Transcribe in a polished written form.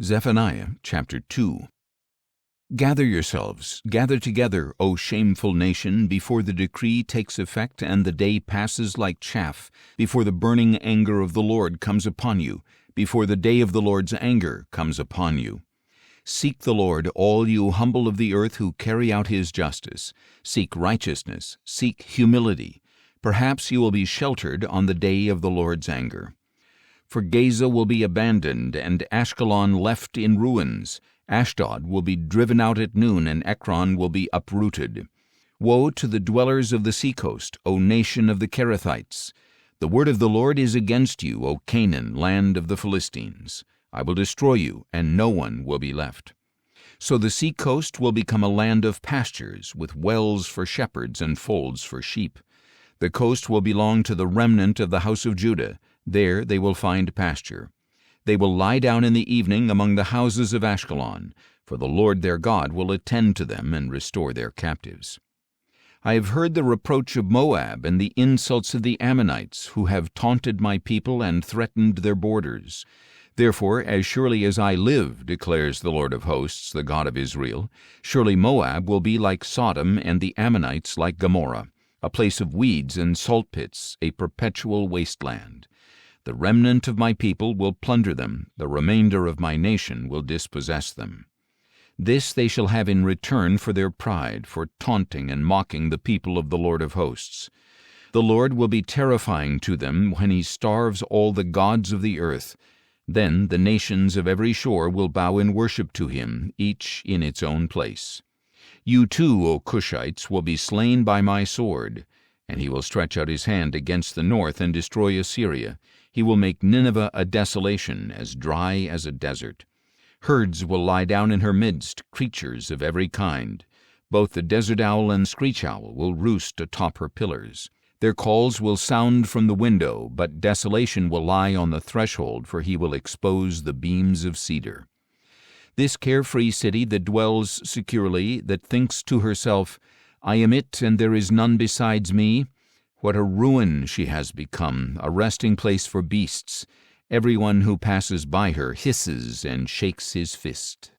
Zephaniah chapter 2. Gather yourselves, gather together, O shameful nation, before the decree takes effect and the day passes like chaff, before the burning anger of the Lord comes upon you, before the day of the Lord's anger comes upon you. Seek the Lord, all you humble of the earth who carry out his justice. Seek righteousness, seek humility. Perhaps you will be sheltered on the day of the Lord's anger. For Gaza will be abandoned, and Ashkelon left in ruins. Ashdod will be driven out at noon, and Ekron will be uprooted. Woe to the dwellers of the seacoast, O nation of the Kerethites! The word of the Lord is against you, O Canaan, land of the Philistines. I will destroy you, and no one will be left. So the seacoast will become a land of pastures, with wells for shepherds and folds for sheep. The coast will belong to the remnant of the house of Judah. There they will find pasture. They will lie down in the evening among the houses of Ashkelon, for the Lord their God will attend to them and restore their captives. I have heard the reproach of Moab and the insults of the Ammonites, who have taunted my people and threatened their borders. Therefore, as surely as I live, declares the Lord of hosts, the God of Israel, surely Moab will be like Sodom and the Ammonites like Gomorrah, a place of weeds and salt pits, a perpetual wasteland. The remnant of my people will plunder them, the remainder of my nation will dispossess them. This they shall have in return for their pride, for taunting and mocking the people of the Lord of hosts. The Lord will be terrifying to them when he starves all the gods of the earth. Then the nations of every shore will bow in worship to him, each in its own place. You too, O Cushites, will be slain by my sword. And he will stretch out his hand against the north and destroy Assyria. He will make Nineveh a desolation, as dry as a desert. Herds will lie down in her midst, creatures of every kind. Both the desert owl and screech owl will roost atop her pillars. Their calls will sound from the window, but desolation will lie on the threshold, for he will expose the beams of cedar. This carefree city that dwells securely, that thinks to herself, I am it, and there is none besides me. What a ruin she has become, a resting place for beasts. Everyone who passes by her hisses and shakes his fist.